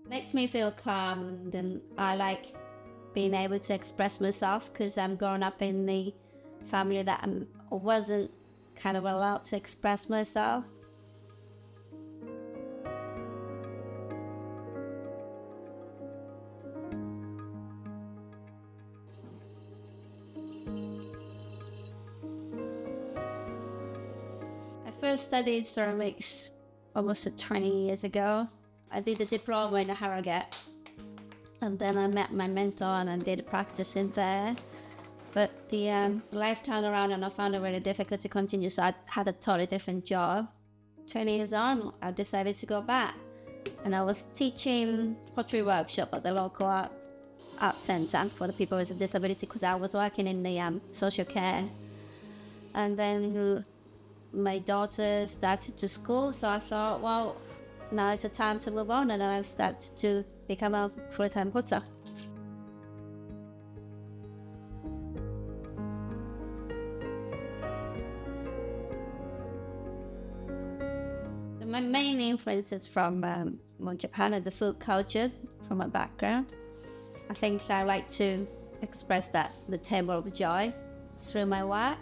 Makes me feel calm, and then I like being able to express myself because I'm growing up in the family that I wasn't kind of allowed to express myself. I first studied ceramics almost 20 years ago. I did a diploma in Harrogate, and then I met my mentor and I did practice in there. But the life turned around and I found it really difficult to continue, so I had a totally different job. 20 years on, I decided to go back, and I was teaching pottery workshop at the local art centre for the people with a disability because I was working in the social care. And then my daughter started to school, so I thought, well, now it's the time to move on, and I started to become a full-time potter. My main influences from Japan and the food culture from my background. I think I like to express that, the table of joy, through my work.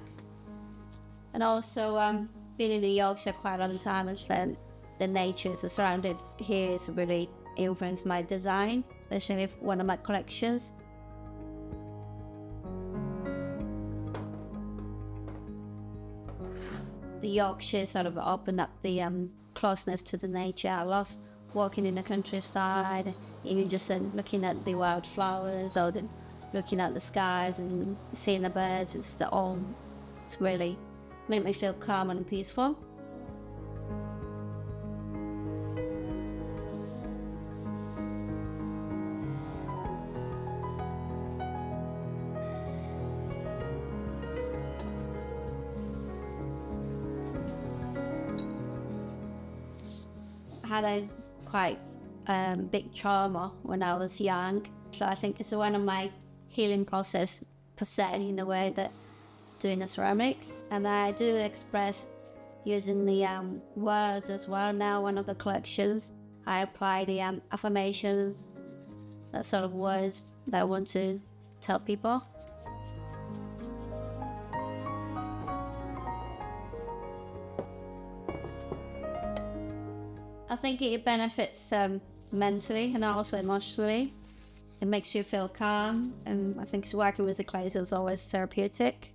And also been in Yorkshire quite a long time, and then the nature surrounded here has really influenced my design, especially with one of my collections. The Yorkshire sort of opened up the closeness to the nature. I love walking in the countryside, even just looking at the wildflowers or looking at the skies and seeing the birds. It's really make me feel calm and peaceful. I had a quite big trauma when I was young, so I think it's one of my healing process per se, in a way, that doing the ceramics. And I do express using the words as well. Now one of the collections, I apply the affirmations, that sort of words that I want to tell people. I think it benefits mentally and also emotionally. It makes you feel calm, and I think working with the clay is always therapeutic.